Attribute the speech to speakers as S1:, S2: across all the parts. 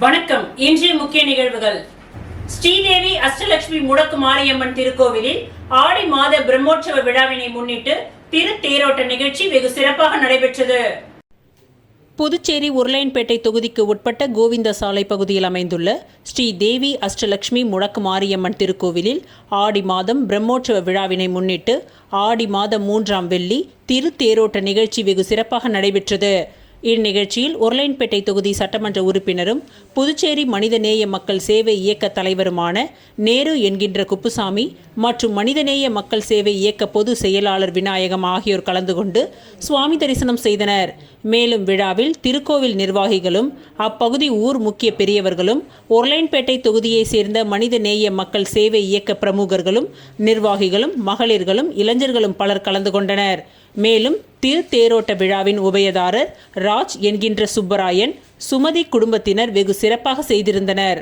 S1: வணக்கம். இன்றைய முக்கிய நிகழ்வுகள். ஸ்ரீதேவி அஷ்டலட்சுமி முடக்கு மாரியம்மன் திருக்கோவிலில் ஆடி மாத பிரம்மோற்சவ விழாவினை முன்னிட்டு திருத்தேரோட்ட நிகழ்ச்சி வெகு சிறப்பாக நடைபெற்றது. புதுச்சேரி உருளையன்பேட்டை தொகுதிக்கு உட்பட்ட கோவிந்த சாலை பகுதியில் அமைந்துள்ள ஸ்ரீதேவி அஷ்டலட்சுமி முடக்கு மாரியம்மன் திருக்கோவிலில் ஆடி மாதம் பிரம்மோற்சவ விழாவினை முன்னிட்டு ஆடி மாதம் 3ஆம் வெள்ளி திருத்தேரோட்ட நிகழ்ச்சி வெகு சிறப்பாக நடைபெற்றது. இந்நிகழ்ச்சியில் உருளையன்பேட்டை தொகுதி சட்டமன்ற உறுப்பினரும் புதுச்சேரி மனிதநேய மக்கள் சேவை இயக்க தலைவருமான நேரு என்கின்ற குப்புசாமி மற்றும் மனிதநேய மக்கள் சேவை இயக்க பொது செயலாளர் விநாயகம் ஆகியோர் கலந்து கொண்டு சுவாமி தரிசனம் செய்தனர். மேலும் விழாவில் திருக்கோவில் நிர்வாகிகளும் அப்பகுதி ஊர் முக்கிய பெரியவர்களும் உருளையன்பேட்டை தொகுதியை சேர்ந்த மனிதநேய மக்கள் சேவை இயக்க பிரமுகர்களும் நிர்வாகிகளும் மகளிர்களும் இளைஞர்களும் பலர் கலந்து கொண்டனர். மேலும் திருத்தேரோட்ட விழாவின் உபயதாரர் ராஜ் என்கின்ற சுப்பராயன் சுமதி குடும்பத்தினர் வெகு சிறப்பாக செய்திருந்தனர்.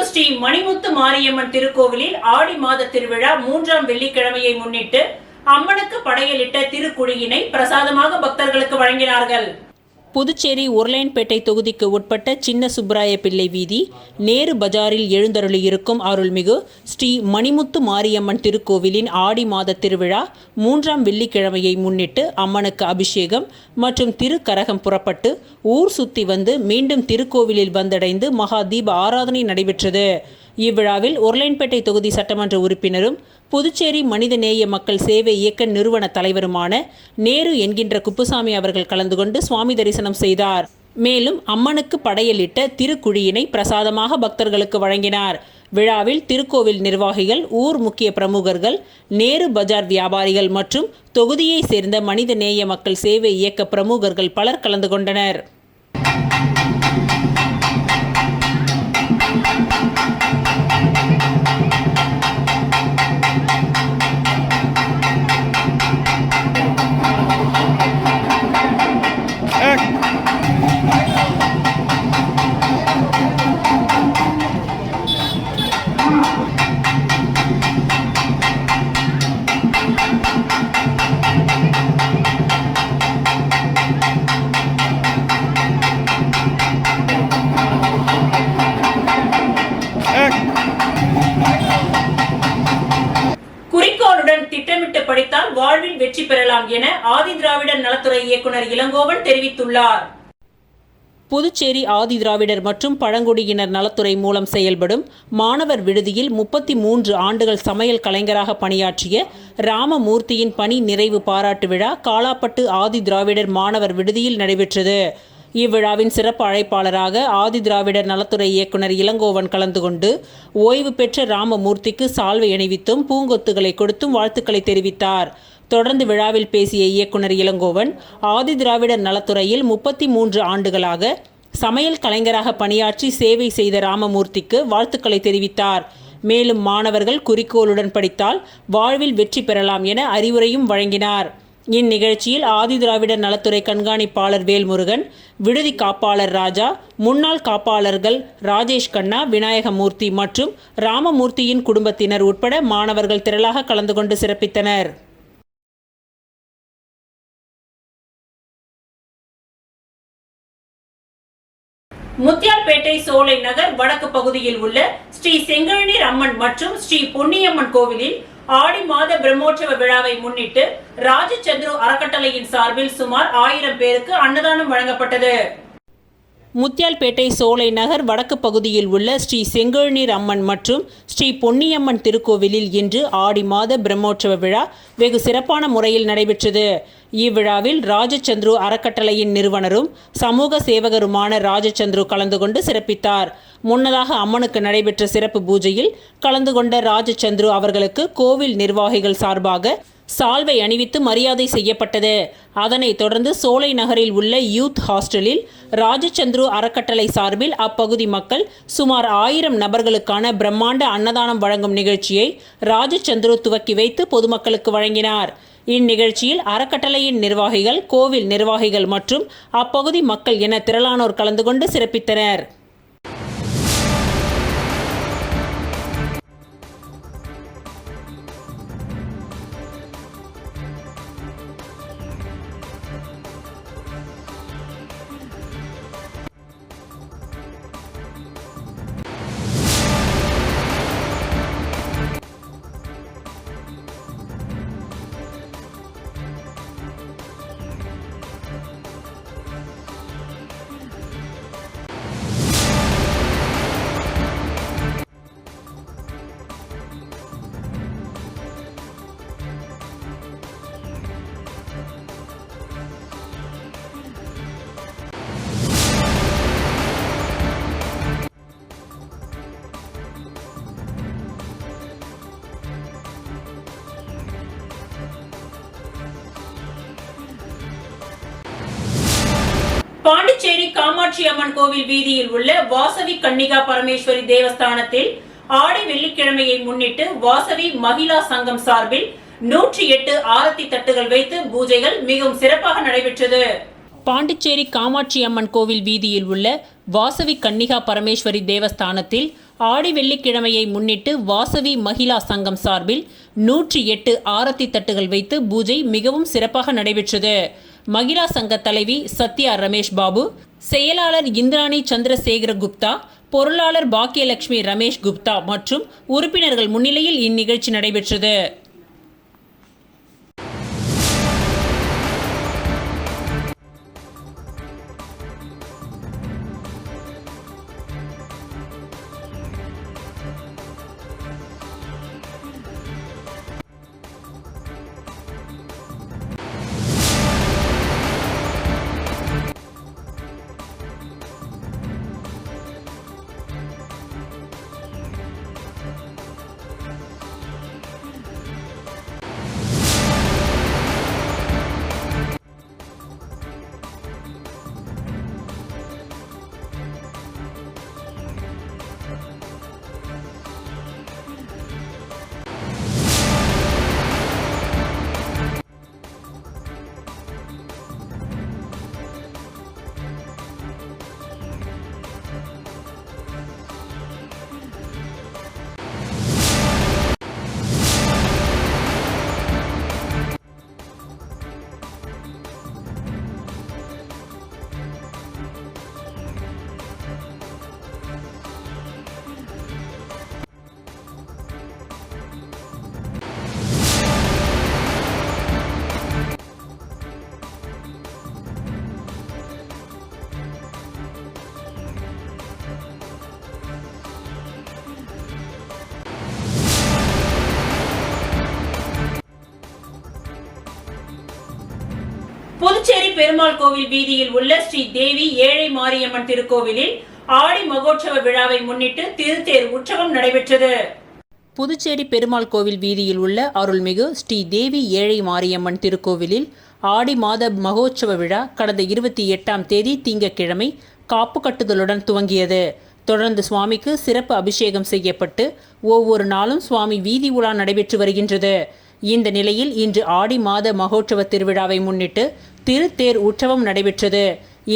S1: ஸ்ரீ மணிமுத்து மாரியம்மன் திருக்கோவிலில் ஆடி மாத திருவிழா 3ஆம் வெள்ளிக்கிழமையை முன்னிட்டு அம்மனுக்கு படையலிட்ட திருக்குழியினை பிரசாதமாக பக்தர்களுக்கு வழங்கினார்கள். புதுச்சேரி உருளையன்பேட்டை தொகுதிக்கு உட்பட்ட சின்ன சுப்பராய பிள்ளை வீதி நேரு பஜாரில் எழுந்தருளியிருக்கும் அருள்மிகு ஸ்ரீ மணிமுத்து மாரியம்மன் திருக்கோவிலின் ஆடி மாத திருவிழா 3ஆம் வெள்ளிக்கிழமையை முன்னிட்டு அம்மனுக்கு அபிஷேகம் மற்றும் திருக்கரகம் புறப்பட்டு ஊர் சுத்தி வந்து மீண்டும் திருக்கோவிலில் வந்தடைந்து மகா தீப ஆராதனை நடைபெற்றது. இவ்விழாவில் உருளையன்பேட்டை தொகுதி சட்டமன்ற உறுப்பினரும் புதுச்சேரி மனிதநேய மக்கள் சேவை இயக்க நிறுவன தலைவருமான நேரு என்கின்ற குப்புசாமி அவர்கள் கலந்து கொண்டு சுவாமி தரிசனம் செய்தார். மேலும் அம்மனுக்கு படையலிட்ட திருக்குழியினை பிரசாதமாக பக்தர்களுக்கு வழங்கினார். விழாவில் திருக்கோவில் நிர்வாகிகள், ஊர் முக்கிய பிரமுகர்கள், நேரு பஜார் வியாபாரிகள் மற்றும் தொகுதியை சேர்ந்த மனிதநேய மக்கள் சேவை இயக்க பிரமுகர்கள் பலர் கலந்து கொண்டனர். குறிக்கோளுடன் திட்டமிட்டு படித்தால் வாழ்வில் வெற்றி பெறலாம் என ஆதி திராவிடர் நலத்துறை இயக்குனர் இளங்கோவன் தெரிவித்துள்ளார். புதுச்சேரி ஆதி திராவிடர் மற்றும் பழங்குடியினர் நலத்துறை மூலம் செயல்படும் மாணவர் விடுதியில் 33 ஆண்டுகள் சமையல் கலைஞராக பணியாற்றிய ராமமூர்த்தியின் பணி நிறைவு பாராட்டு விழா காலாப்பட்டு ஆதி திராவிடர் மாணவர் விடுதியில் நடைபெற்றது. இவ்விழாவின் சிறப்பு அழைப்பாளராக ஆதி திராவிடர் நலத்துறை இயக்குனர் இளங்கோவன் கலந்து கொண்டு ஓய்வு பெற்ற ராமமூர்த்திக்கு சால்வை அணிவித்தும் பூங்கொத்துகளை கொடுத்தும் வாழ்த்துக்களை தெரிவித்தார். தொடர்ந்து விழாவில் பேசிய இயக்குனர் இளங்கோவன் ஆதி திராவிடர் நலத்துறையில் 33 ஆண்டுகளாக சமையல் கலைஞராக பணியாற்றி சேவை செய்த ராமமூர்த்திக்கு வாழ்த்துக்களை தெரிவித்தார். மேலும் மாணவர்கள் குறிக்கோளுடன் படித்தால் வாழ்வில் வெற்றி பெறலாம் என அறிவுரையும் வழங்கினார். இந்நிகழ்ச்சியில் ஆதி திராவிடர் நலத்துறை கண்காணிப்பாளர் வேல்முருகன், விடுதி காப்பாளர் ராஜா, முன்னாள் காப்பாளர்கள் ராஜேஷ் கண்ணா, விநாயகமூர்த்தி மற்றும் ராமமூர்த்தியின் குடும்பத்தினர் உட்பட மாணவர்கள் திரளாக கலந்து கொண்டு சிறப்பித்தனர். முத்தியால்பேட்டை சோலை நகர் வடக்கு பகுதியில் உள்ள ஸ்ரீ செங்கழுநீர் அம்மன் மற்றும் ஸ்ரீ பொன்னியம்மன் கோவிலில் ஆடி மாத பிரம்மோற்சவ விழாவை முன்னிட்டு ராஜச்சந்திரு அறக்கட்டளையின் சார்பில் சுமார் 1000 பேருக்கு அன்னதானம் வழங்கப்பட்டது. முத்தியால்பேட்டை சோலை நகர் வடக்கு பகுதியில் உள்ள ஸ்ரீ செங்கழுநீர் அம்மன் மற்றும் ஸ்ரீ பொன்னியம்மன் திருக்கோவிலில் இன்று ஆடி மாத பிரம்மோற்சவ விழா வெகு சிறப்பான முறையில் நடைபெற்றது. இவ்விழாவில் ராஜச்சந்திரு அறக்கட்டளையின் நிறுவனரும் சமூக சேவகருமான ராஜச்சந்திரு கலந்து கொண்டு சிறப்பித்தார். முன்னதாக அம்மனுக்கு நடைபெற்ற சிறப்பு பூஜையில் கலந்து கொண்ட ராஜச்சந்திரு அவர்களுக்கு கோவில் நிர்வாகிகள் சார்பாக சால்வை அணிவித்து மரியாதை செய்யப்பட்டது. அதனைத் தொடர்ந்து சோலை நகரில் உள்ள யூத் ஹாஸ்டலில் ராஜச்சந்திரு அறக்கட்டளை சார்பில் அப்பகுதி மக்கள் சுமார் 1000 நபர்களுக்கான பிரம்மாண்ட அன்னதானம் வழங்கும் நிகழ்ச்சியை ராஜச்சந்திரு துவக்கி வைத்து பொதுமக்களுக்கு வழங்கினார். இந்நிகழ்ச்சியில் அறக்கட்டளையின் நிர்வாகிகள், கோவில் நிர்வாகிகள் மற்றும் அப்பகுதி மக்கள் என திரளானோர் கலந்து கொண்டு சிறப்பித்தனர். பாண்டிச்சேரி காமாட்சி அம்மன் கோவில் வீதியில் உள்ள வாசவி கன்னிகா பரமேஸ்வரி தேவஸ்தானத்தில் ஆடி வெள்ளிக்கிழமையை முன்னிட்டு வாசவி மகிழா சங்கம் சார்பில் 108 ஆரத்தி தட்டுகள் வைத்து பூஜைகள் மிகவும் சிறப்பாக நடைபெற்றது. பாண்டிச்சேரி காமாட்சி அம்மன் கோவில் வீதியில் உள்ள வாசவி கன்னிகா பரமேஸ்வரி தேவஸ்தானத்தில் ஆடி வெள்ளிக்கிழமையை முன்னிட்டு வாசவி மகிழா சங்கம் சார்பில் 108 ஆரத்தி தட்டுகள் வைத்து பூஜை மிகவும் சிறப்பாக நடைபெற்றது. மகிழா சங்க தலைவி சத்யா ரமேஷ் பாபு, செயலாளர் இந்திராணி சந்திரசேகர குப்தா, பொருளாளர் பாக்கியலட்சுமி ரமேஷ் குப்தா மற்றும் உறுப்பினர்கள் முன்னிலையில் இந்நிகழ்ச்சி நடைபெற்றது. புதுச்சேரி பெருமாள் கோவில் வீதியில் உள்ள ஸ்ரீ தேவி ஏழை மாரியம்மன் திருக்கோவிலில் ஆடி மகோற்சவ விழாவை முன்னிட்டு திருத்தேர் உற்சவம் நடைபெற்றது. புதுச்சேரி பெருமாள் கோவில் வீதியில் உள்ள அருள்மிகு ஸ்ரீ தேவி ஏழை மாரியம்மன் திருக்கோவிலில் ஆடி மாத மகோற்சவ விழா கடந்த 28ஆம் தேதி திங்கட்கிழமை காப்பு கட்டுதலுடன் துவங்கியது. தொடர்ந்து சுவாமிக்கு சிறப்பு அபிஷேகம் செய்யப்பட்டு ஒவ்வொரு நாளும் சுவாமி வீதி உலா நடைபெற்று வருகின்றது. இந்த நிலையில் இன்று ஆடி மாத மகோற்சவ திருவிழாவை முன்னிட்டு திருத்தேர் உற்சவம் நடைபெற்றது.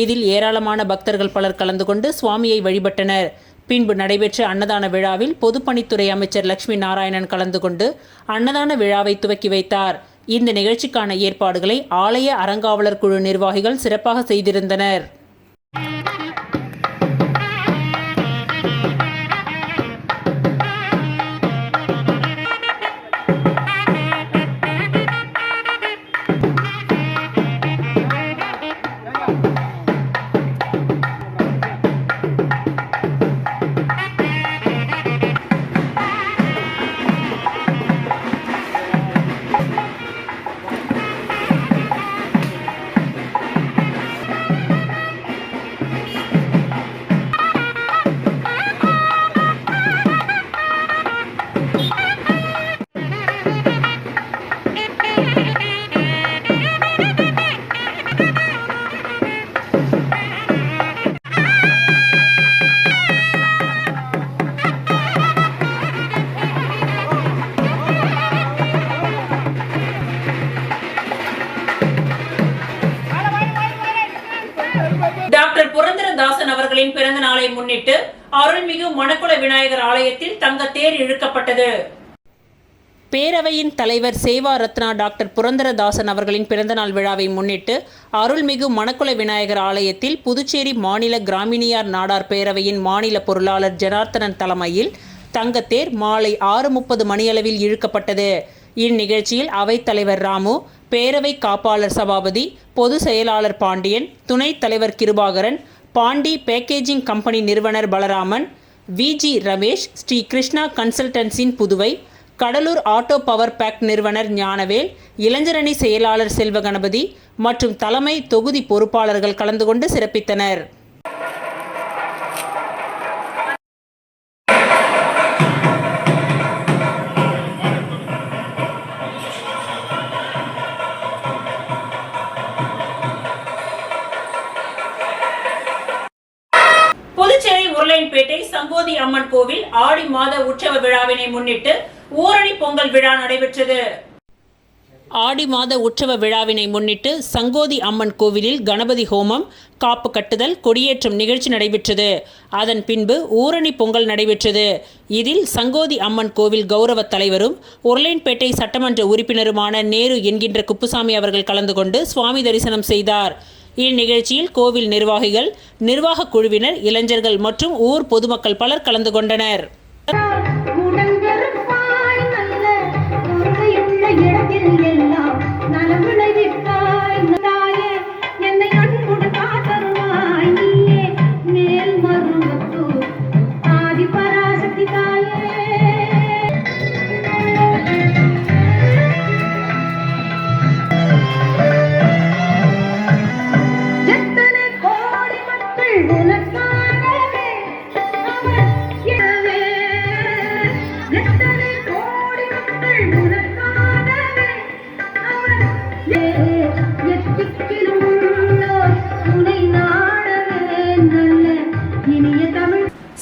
S1: இதில் ஏராளமான பக்தர்கள் பலர் கலந்து கொண்டு சுவாமியை வழிபட்டனர். பின்பு நடைபெற்ற அன்னதான விழாவில் பொதுப்பணித்துறை அமைச்சர் லட்சுமி நாராயணன் கலந்து கொண்டு அன்னதான விழாவை துவக்கி வைத்தார். இந்த நிகழ்ச்சிக்கான ஏற்பாடுகளை ஆலய அறங்காவலர் குழு நிர்வாகிகள் சிறப்பாக செய்திருந்தனர். அருள்மிகு மணக்குள விநாயகர் ஆலயத்தில் தங்கத்தேர் இழுக்கப்பட்டது. பேரவையின் தலைவர் சேவா ரத்னா டாக்டர் புரந்தரதாசன் அவர்களின் பிறந்தநாள் விழாவை முன்னிட்டு அருள்மிகு மணக்குள விநாயகர் ஆலயத்தில் புதுச்சேரி மாநில கிராமிணியார் நாடார் பேரவையின் மாநில பொருளாளர் ஜனார்த்தனன் தலைமையில் தங்கத்தேர் மாலை 6:30 மணியளவில் இழுக்கப்பட்டது. இந்நிகழ்ச்சியில் அவைத்தலைவர் ராமு, பேரவை காப்பாளர் சபாபதி, பொதுச் செயலாளர் பாண்டியன், துணைத் தலைவர் கிருபாகரன், பாண்டி பேக்கேஜிங் கம்பெனி நிறுவனர் பலராமன், விஜி ரமேஷ், ஸ்ரீ கிருஷ்ணா கன்சல்டன்சின் Puduvai, Cuddalore auto power pack நிறுவனர் ஞானவேல், இளைஞரணி செயலாளர் செல்வகணபதி மற்றும் தலைமை தொகுதி பொறுப்பாளர்கள் கலந்து கொண்டு சிறப்பித்தனர். புதுச்சேரி உருளையன்பேட்டை சங்கோதி அம்மன் கோவில் ஆடி மாத உற்சவ விழாவினை முன்னிட்டு ஊரணி பொங்கல் விழா நடைபெற்றது. ஆடி மாத உற்சவ விழாவினை முன்னிட்டு சங்கோதி அம்மன் கோவிலில் கணபதி ஹோமம், காப்பு கட்டுதல், கொடியேற்றம் நிகழ்ச்சி நடைபெற்றது. அதன் பின்பு ஊரணி பொங்கல் நடைபெற்றது. இதில் சங்கோதி அம்மன் கோவில் கௌரவ தலைவரும் உருளையன்பேட்டை சட்டமன்ற உறுப்பினருமான நேரு என்கின்ற குப்புசாமி அவர்கள் கலந்து கொண்டு சுவாமி தரிசனம் செய்தார். இந்நிகழ்ச்சியில் கோவில் நிர்வாகிகள், நிர்வாக குழுவினர், இளைஞர்கள் மற்றும் ஊர் பொதுமக்கள் பலர் கலந்து கொண்டனர்.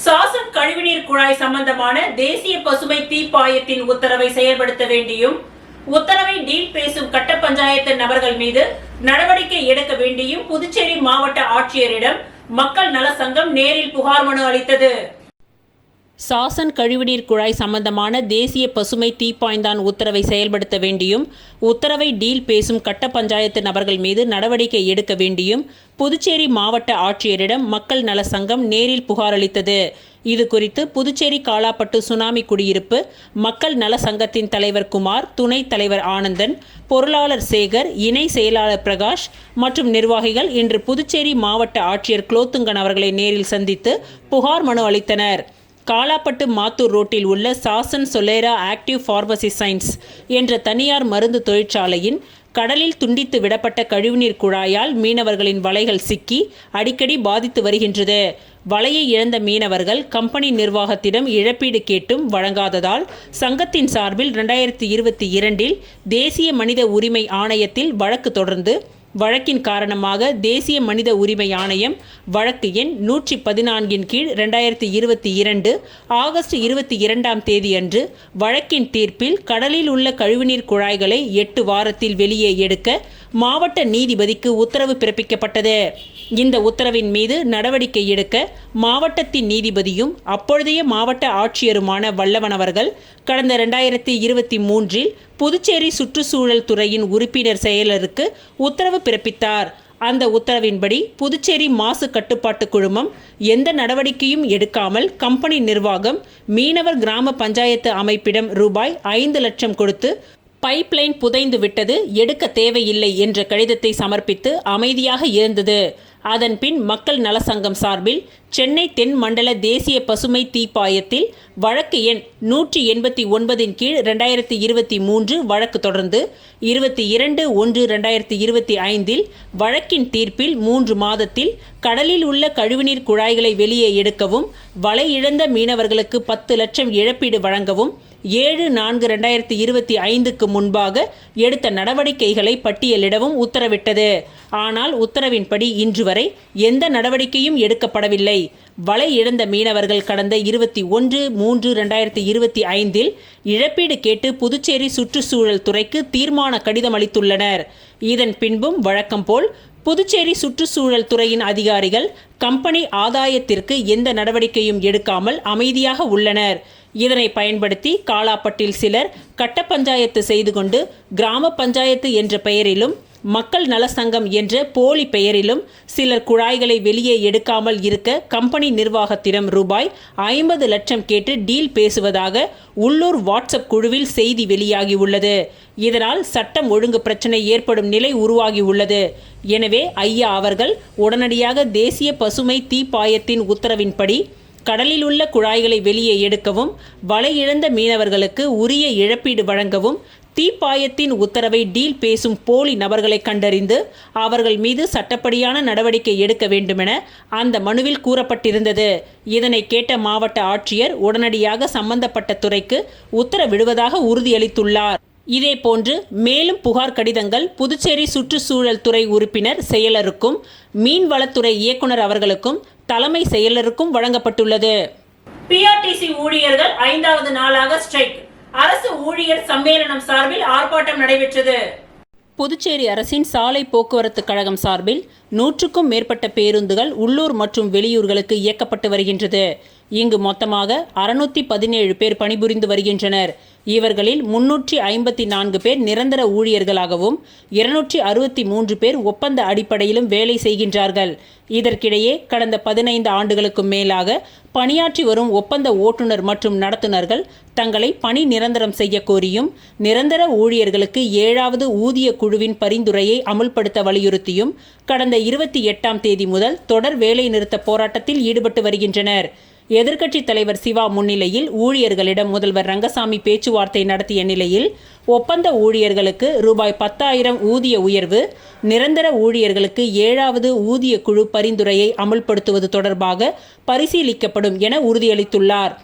S1: சாசன் கழிவுநீர் குழாய் சம்பந்தமான தேசிய பசுமை தீர்ப்பாயத்தின் உத்தரவை செயல்படுத்த வேண்டியும், உத்தரவை டீல் பேசும் கட்ட பஞ்சாயத்து நபர்கள் மீது நடவடிக்கை எடுக்க வேண்டியும் புதுச்சேரி மாவட்ட ஆட்சியரிடம் மக்கள் நல சங்கம் நேரில் புகார் மனு அளித்தது. சாசன் கழிவுநீர் குழாய் சம்பந்தமான தேசிய பசுமை தீர்ப்பாயத்தின் உத்தரவை செயல்படுத்த வேண்டியும், உத்தரவை டீல் பேசும் கட்ட பஞ்சாயத்து நபர்கள் மீது நடவடிக்கை எடுக்க வேண்டியும் புதுச்சேரி மாவட்ட ஆட்சியரிடம் மக்கள் நல சங்கம் நேரில் புகார் அளித்தது. இது குறித்து புதுச்சேரி காலாப்பட்டு சுனாமி குடியிருப்பு மக்கள் நல சங்கத்தின் தலைவர் குமார், துணைத் தலைவர் ஆனந்தன், பொருளாளர் சேகர், இணை செயலாளர் பிரகாஷ் மற்றும் நிர்வாகிகள் இன்று புதுச்சேரி மாவட்ட ஆட்சியர் குலோத்துங்கன் அவர்களை நேரில் சந்தித்து புகார் மனு அளித்தனர். காலாப்பட்டு மாத்தூர் ரோட்டில் உள்ள சாசன் சொலேரா ஆக்டிவ் பார்மசி சயின்ஸ் என்ற தனியார் மருந்து தொழிற்சாலையின் கடலில் துண்டித்து விடப்பட்ட கழிவுநீர் குழாயால் மீனவர்களின் வலைகள் சிக்கி அடிக்கடி பாதித்து வருகின்றது. வலையை இழந்த மீனவர்கள் கம்பெனி நிர்வாகத்திடம் இழப்பீடு கேட்டும் வழங்காததால் சங்கத்தின் சார்பில் 2022 தேசிய மனித உரிமை ஆணையத்தில் வழக்கு தொடர்ந்து வழக்கின் காரணமாக தேசிய மனித உரிமை ஆணையம் வழக்கு எண் 114 கீழ் 2022 ஆகஸ்ட் 22ஆம் தேதி அன்று வழக்கின் தீர்ப்பில் கடலில் உள்ள கழிவுநீர் குழாய்களை 8 வாரத்தில் வெளியே எடுக்க மாவட்ட நீதிபதிக்கு உத்தரவு பிறப்பிக்கப்பட்டது. இந்த உத்தரவின் மீது நடவடிக்கை எடுக்க மாவட்டத்தின் நீதிபதியும் அப்பொழுதைய மாவட்ட ஆட்சியருமான வல்லவன் அவர்கள் கடந்த 2023 புதுச்சேரி சுற்றுச்சூழல் துறையின் உறுப்பினர் செயலருக்கு உத்தரவு பிறப்பித்தார். அந்த உத்தரவின்படி புதுச்சேரி மாசு கட்டுப்பாட்டு குழுமம் எந்த நடவடிக்கையும் எடுக்காமல் கம்பெனி நிர்வாகம் மீனவர் கிராம பஞ்சாயத்து அமைப்பிடம் ரூபாய் 5 லட்சம் கொடுத்து பைப்லைன் புதைந்து விட்டது, எடுக்க தேவையில்லை என்ற கடிதத்தை சமர்ப்பித்து அமைதியாக இருந்தது. அதன் பின் மக்கள் நல சங்கம் சார்பில் சென்னை தென் மண்டல தேசிய பசுமை தீர்ப்பாயத்தில் வழக்கு எண் 189 கீழ் 2023 வழக்கு தொடர்ந்து 22/1/2025 வழக்கின் தீர்ப்பில் 3 மாதத்தில் கடலில் உள்ள கழிவுநீர் குழாய்களை வெளியே எடுக்கவும், வலை இழந்த மீனவர்களுக்கு 10 லட்சம் இழப்பீடு வழங்கவும் 7/4/2025 முன்பாக எடுத்த நடவடிக்கைகளை பட்டியலிடவும் உத்தரவிட்டது. ஆனால் உத்தரவின்படி இன்று வரை எந்த நடவடிக்கையும் எடுக்கப்படவில்லை. வலை இழந்த மீனவர்கள் கடந்த 21/3/2025 இழப்பீடு கேட்டு புதுச்சேரி சுற்றுச்சூழல் துறைக்கு தீர்மான கடிதம் அளித்துள்ளனர். இதன் பின்பும் வழக்கம் போல் புதுச்சேரி சுற்றுச்சூழல் துறையின் அதிகாரிகள் கம்பெனி ஆதாயத்திற்கு எந்த நடவடிக்கையும் எடுக்காமல் அமைதியாக உள்ளனர். இதனை பயன்படுத்தி காலாப்பட்டில் சிலர் கட்ட பஞ்சாயத்து செய்து கொண்டு கிராம பஞ்சாயத்து என்ற பெயரிலும் மக்கள் நல சங்கம் என்ற போலி பெயரிலும் சிலர் குழாய்களை வெளியே எடுக்காமல் இருக்க கம்பெனி நிர்வாகத்திடம் ரூபாய் 50 லட்சம் கேட்டு டீல் பேசுவதாக உள்ளூர் வாட்ஸ்அப் குழுவில் செய்தி வெளியாகி உள்ளது. இதனால் சட்டம் ஒழுங்கு பிரச்சனை ஏற்படும் நிலை உருவாகி உள்ளது. எனவே ஐயா அவர்கள் உடனடியாக தேசிய பசுமை தீப்பாயத்தின் உத்தரவின்படி கடலில் உள்ள குழாய்களை வெளியே எடுக்கவும், வலை இழந்த மீனவர்களுக்கு உரிய இழப்பீடு வழங்கவும், தீப்பாயத்தின் உத்தரவை டீல் பேசும் போலி நபர்களை கண்டறிந்து அவர்கள் மீது சட்டப்படியான நடவடிக்கை எடுக்க வேண்டுமென அந்த மனுவில் கூறப்பட்டிருந்தது. இதனை கேட்ட மாவட்ட ஆட்சியர் உடனடியாக சம்பந்தப்பட்ட துறைக்கு உத்தரவிடுவதாக உறுதியளித்துள்ளார். இதேபோன்று மேலும் புகார் கடிதங்கள் புதுச்சேரி சுற்றுச்சூழல் துறை உறுப்பினர் செயலருக்கும் மீன்வளத்துறை இயக்குனர் அவர்களுக்கும் தலைமை செயலருக்கும் வழங்கப்பட்டுள்ளது. பிஆர்டிசி ஊழியர்கள் 5வது நாளாக ஸ்ட்ரைக். அரசு ஊழியர் சம்மேளனம் சார்பில் ஆர்ப்பாட்டம் நடைபெற்றது. புதுச்சேரி அரசின் சாலை போக்குவரத்து கழகம் சார்பில் 100க்கும் மேற்பட்ட பேருந்துகள் உள்ளூர் மற்றும் வெளியூர்களுக்கு இயக்கப்பட்டு வருகின்றது. இங்கு மொத்தமாக 617 பேர் பணிபுரிந்து வருகின்றனர். இவர்களில் 354 பேர் நிரந்தர ஊழியர்களாகவும் 263 பேர் ஒப்பந்த அடிப்படையிலும் வேலை செய்கின்றார்கள். இதற்கிடையே கடந்த 15 ஆண்டுகளுக்கும் மேலாக பணியாற்றி வரும் ஒப்பந்த ஓட்டுநர் மற்றும் நடத்துனர்கள் தங்களை பணி நிரந்தரம் செய்ய கோரியும், நிரந்தர ஊழியர்களுக்கு 7வது ஊதிய குழுவின் பரிந்துரையை அமுல்படுத்த வலியுறுத்தியும் கடந்த 28ஆம் தேதி முதல் தொடர் வேலை நிறுத்த போராட்டத்தில் ஈடுபட்டு வருகின்றனர். எதிர்க்கட்சித் தலைவர் சிவா முன்னிலையில் ஊழியர்களிடம் முதல்வர் ரங்கசாமி பேச்சுவார்த்தை நடத்திய நிலையில் ஒப்பந்த ஊழியர்களுக்கு ரூபாய் 10,000 ஊதிய உயர்வு, நிரந்தர ஊழியர்களுக்கு 7வது ஊதிய குழு பரிந்துரையை அமல்படுத்துவது தொடர்பாக பரிசீலிக்கப்படும் என உறுதியளித்துள்ளார்.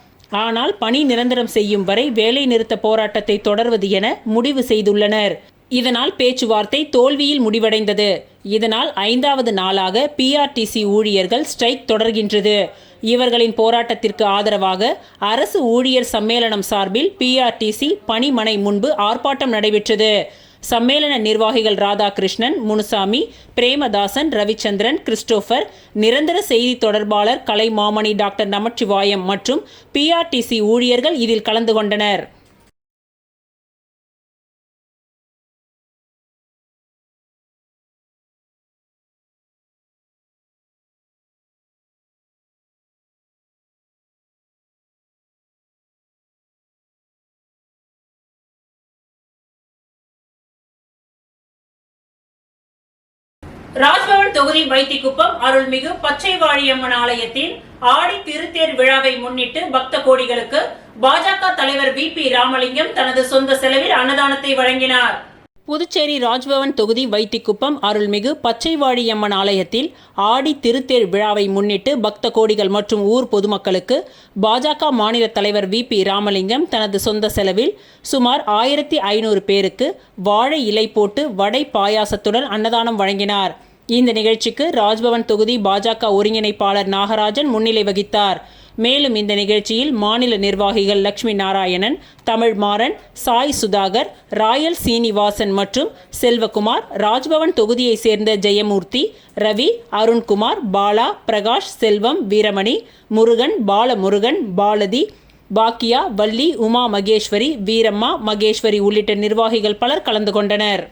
S1: ஆனால் பணி நிரந்தரம் செய்யும் வரை வேலை நிறுத்த போராட்டத்தை தொடர்வது என முடிவு செய்துள்ளனர். இதனால் பேச்சுவார்த்தை தோல்வியில் முடிவடைந்தது. இதனால் 5வது நாளாக பிஆர்டிசி ஊழியர்கள் ஸ்ட்ரைக் தொடர்கின்றது. இவர்களின் போராட்டத்திற்கு ஆதரவாக அரசு ஊழியர் சம்மேளனம் சார்பில் பிஆர்டிசி பணிமனை முன்பு ஆர்ப்பாட்டம் நடைபெற்றது. சம்மேளன நிர்வாகிகள் ராதாகிருஷ்ணன், முனுசாமி, பிரேமதாசன், ரவிச்சந்திரன், கிறிஸ்டோபர், நிரந்தர செய்தி தொடர்பாளர் கலைமாமணி டாக்டர் நமச்சிவாயம் மற்றும் பிஆர்டிசி ஊழியர்கள் இதில் கலந்து கொண்டனர். ராஜ்பவன் தொகுதி வைத்திக்குப்பம் அருள்மிகு பச்சை வாழியம்மன் ஆலயத்தின் ஆடி திருத்தேர் விழாவை முன்னிட்டு பக்த கோடிகளுக்கு பாஜக தலைவர் VP ராமலிங்கம் தனது சொந்த செலவில் அன்னதானத்தை வழங்கினார். புதுச்சேரி ராஜ்பவன் தொகுதி வைத்திக்குப்பம் அருள்மிகு பச்சை வாழியம்மன் ஆலயத்தில் ஆடி திருத்தேர் விழாவை முன்னிட்டு பக்த கோடிகள் மற்றும் ஊர் பொதுமக்களுக்கு பாஜக மாநில தலைவர் VP ராமலிங்கம் தனது சொந்த செலவில் சுமார் 1500 பேருக்கு வாழை இலை போட்டு வடை பாயாசத்துடன் அன்னதானம் வழங்கினார். இந்த நிகழ்ச்சிக்கு ராஜ்பவன் தொகுதி பாஜக ஒருங்கிணைப்பாளர் நாகராஜன் முன்னிலை வகித்தார். மேலும் இந்த நிகழ்ச்சியில் மாநில நிர்வாகிகள் லட்சுமி நாராயணன், தமிழ்மாறன், சாய் சுதாகர், ராயல் சீனிவாசன் மற்றும் செல்வகுமார், ராஜ்பவன் தொகுதியை சேர்ந்த ஜெயமூர்த்தி, ரவி, அருண்குமார், பாலா, பிரகாஷ், செல்வம், வீரமணி, முருகன், பாலமுருகன், பாலதி, பாக்கியா, வள்ளி, உமா மகேஸ்வரி, வீரம்மா, மகேஸ்வரி உள்ளிட்ட நிர்வாகிகள் பலர் கலந்து கொண்டனர்.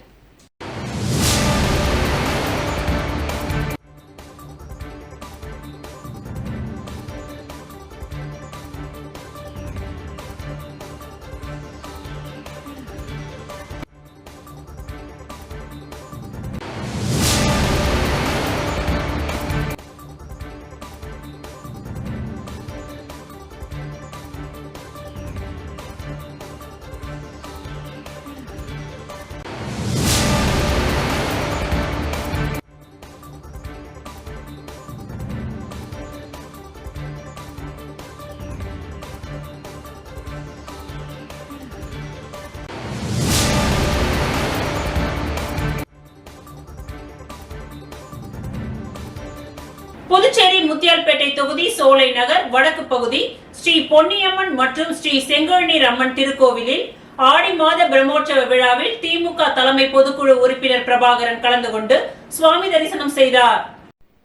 S1: புதுச்சேரி முத்தியால்பேட்டை தொகுதி சோலை நகர் வடக்கு பகுதி ஸ்ரீ பொன்னியம்மன் மற்றும் ஸ்ரீ செங்கழுநீர் அம்மன் திருக்கோவிலில் ஆடி மாத பிரம்மோற்சவ விழாவில் திமுக தலைமை பொதுக்குழு உறுப்பினர் பிரபாகரன் கலந்து கொண்டு சுவாமி தரிசனம் செய்தார்.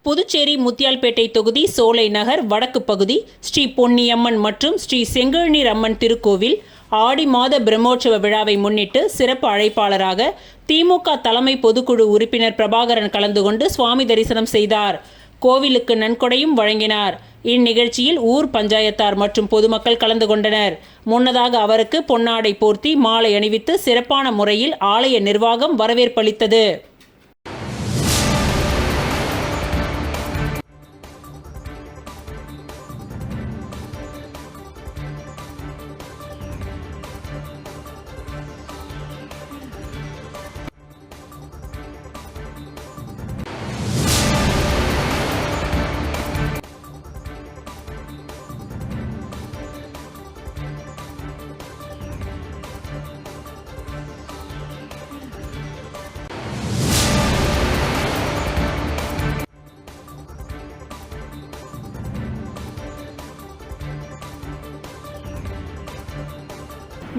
S1: புதுச்சேரி முத்தியால்பேட்டை தொகுதி சோலை நகர் வடக்கு பகுதி ஸ்ரீ பொன்னியம்மன் மற்றும் ஸ்ரீ செங்கழுநீர் அம்மன் திருக்கோவில் ஆடி மாத பிரம்மோற்சவ விழாவை முன்னிட்டு சிறப்பு அழைப்பாளராக திமுக தலைமை பொதுக்குழு உறுப்பினர் பிரபாகரன் கலந்து கொண்டு சுவாமி தரிசனம் செய்தார். கோவிலுக்கு நன்கொடையும் வழங்கினார். இந்நிகழ்ச்சியில் ஊர் பஞ்சாயத்தார் மற்றும் பொதுமக்கள் கலந்து கொண்டனர். முன்னதாக அவருக்கு பொன்னாடை போர்த்தி மாலை அணிவித்து சிறப்பான முறையில் ஆலய நிர்வாகம் வரவேற்பளித்தது.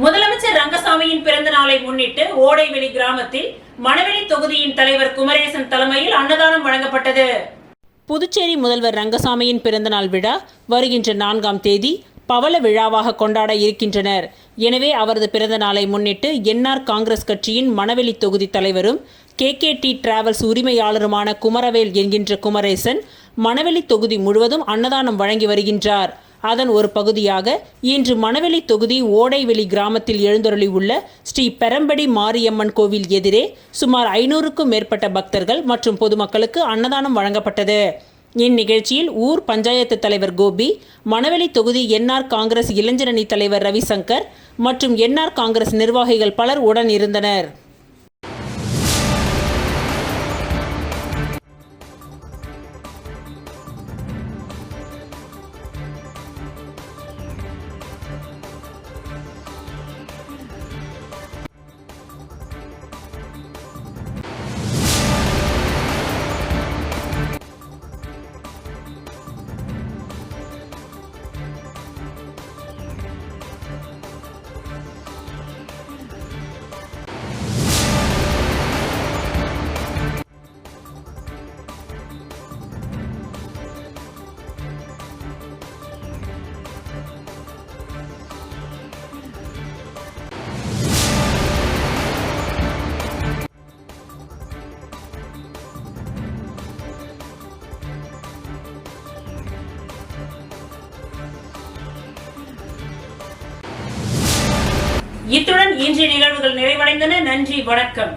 S1: முதலமைச்சர் ரங்கசாமியின் பிறந்த நாளை முன்னிட்டு ஓடைவெளி கிராமத்தில் மணவெளி தொகுதியின் தலைவர் குமரேசன் தலைமையில் அன்னதானம் வழங்கப்பட்டது. புதுச்சேரி முதல்வர் ரங்கசாமியின் பிறந்தநாள் விழா வருகின்ற 4ஆம் தேதி பவள விழாவாக கொண்டாட இருக்கின்றனர். எனவே அவரது பிறந்த நாளை முன்னிட்டு என்ஆர் காங்கிரஸ் கட்சியின் மணவெளி தொகுதி தலைவரும் KKT டிராவல்ஸ் உரிமையாளருமான குமரவேல் என்கின்ற குமரேசன் மணவெளி தொகுதி முழுவதும் அன்னதானம் வழங்கி வருகின்றார். அதன் ஒரு பகுதியாக இன்று மணவெளி தொகுதி ஓடைவெளி கிராமத்தில் எழுந்தருளி உள்ள ஸ்ரீ பெரம்படி மாரியம்மன் கோவில் எதிரே சுமார் 500க்கும் மேற்பட்ட பக்தர்கள் மற்றும் பொதுமக்களுக்கு அன்னதானம் வழங்கப்பட்டது. இந்நிகழ்ச்சியில் ஊர் பஞ்சாயத்து தலைவர் கோபி, மணவெளி தொகுதி என்ஆர் காங்கிரஸ் இளைஞரணி தலைவர் ரவிசங்கர் மற்றும் என்ஆர் காங்கிரஸ் நிர்வாகிகள் பலர் உடன் இருந்தனர். இத்துடன் இன்றைய நிகழ்வுகள் நிறைவடைந்தன. நன்றி, வணக்கம்.